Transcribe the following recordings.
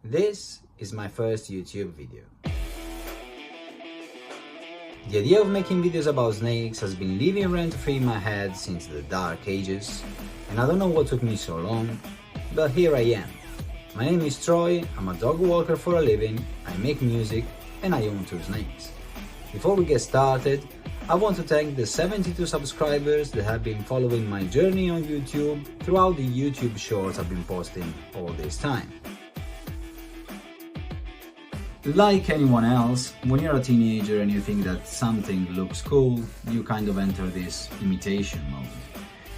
This is my first YouTube video. The idea of making videos about snakes has been living rent-free in my head since the dark ages, and I don't know what took me so long, but here I am. My name is Troy, I'm a dog walker for a living, I make music, and I own 2 snakes. Before we get started, I want to thank the 72 subscribers that have been following my journey on YouTube throughout the YouTube shorts I've been posting all this time. Like anyone else, when you're a teenager and you think that something looks cool, you kind of enter this imitation mode.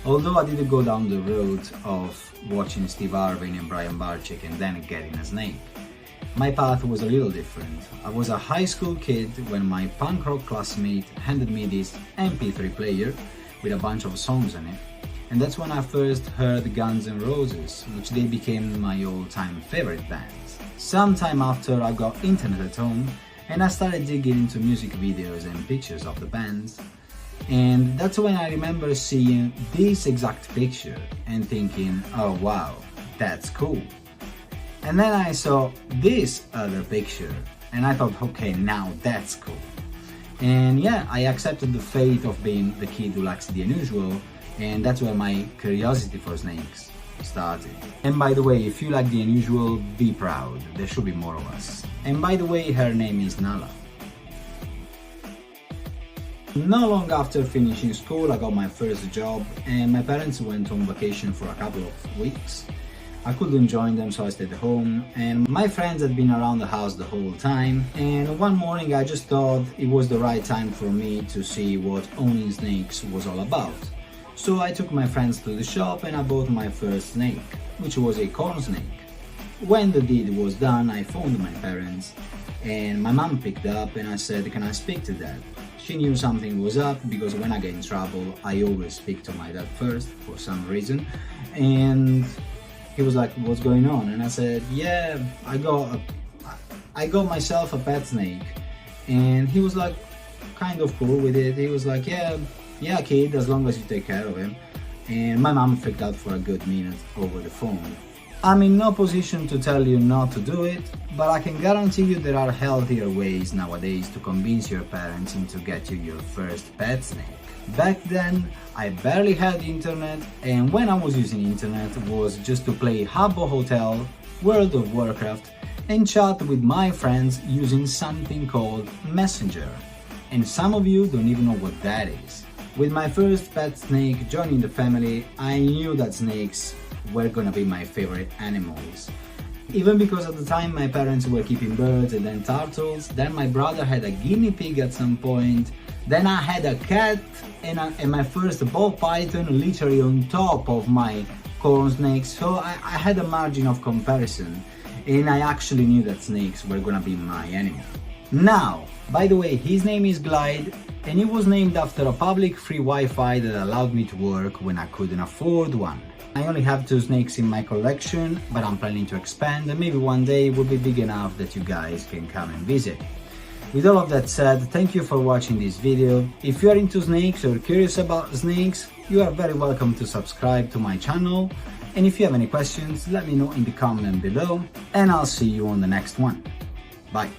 Although I didn't go down the road of watching Steve Irwin and Brian Barczyk and then getting a snake. My path was a little different. I was a high school kid when my punk rock classmate handed me this MP3 player with a bunch of songs on it, and that's when I first heard Guns N' Roses, which they became my all-time favorite bands. Sometime after, I got internet at home and I started digging into music videos and pictures of the bands, and that's when I remember seeing this exact picture and thinking, oh wow, that's cool. And then I saw this other picture and I thought, okay, now that's cool. And yeah, I accepted the fate of being the kid who likes the unusual, and that's where my curiosity for snakes started. And by the way, if you like the unusual, be proud, there should be more of us. And by the way, her name is Nala. Not long after finishing school, I got my first job and my parents went on vacation for a couple of weeks. I couldn't join them, so I stayed home, and my friends had been around the house the whole time, and one morning I just thought it was the right time for me to see what owning snakes was all about. So I took my friends to the shop and I bought my first snake, which was a corn snake. When the deed was done, I phoned my parents and my mom picked up and I said, can I speak to dad? She knew something was up because when I get in trouble, I always speak to my dad first for some reason, and he was like, what's going on? And I said, yeah, I got myself a pet snake. And he was like, kind of cool with it. He was like, yeah kid, as long as you take care of him. And my mom freaked out for a good minute over the phone. I'm in no position to tell you not to do it, but I can guarantee you there are healthier ways nowadays to convince your parents into get you your first pet snake. Back then, I barely had internet, and when I was using internet it was just to play Habbo Hotel, World of Warcraft, and chat with my friends using something called Messenger. And some of you don't even know what that is. With my first pet snake joining the family, I knew that snakes were gonna be my favorite animals. Even because at the time my parents were keeping birds and then turtles, then my brother had a guinea pig at some point, then I had a cat and my first ball python literally on top of my corn snakes, so I had a margin of comparison and I actually knew that snakes were gonna be my animal. Now, by the way, his name is Glide and he was named after a public free Wi-Fi that allowed me to work when I couldn't afford one. I only have 2 snakes in my collection, but I'm planning to expand and maybe one day it will be big enough that you guys can come and visit. With all of that said, thank you for watching this video. If you are into snakes or curious about snakes, you are very welcome to subscribe to my channel. And if you have any questions, let me know in the comment below and I'll see you on the next one. Bye.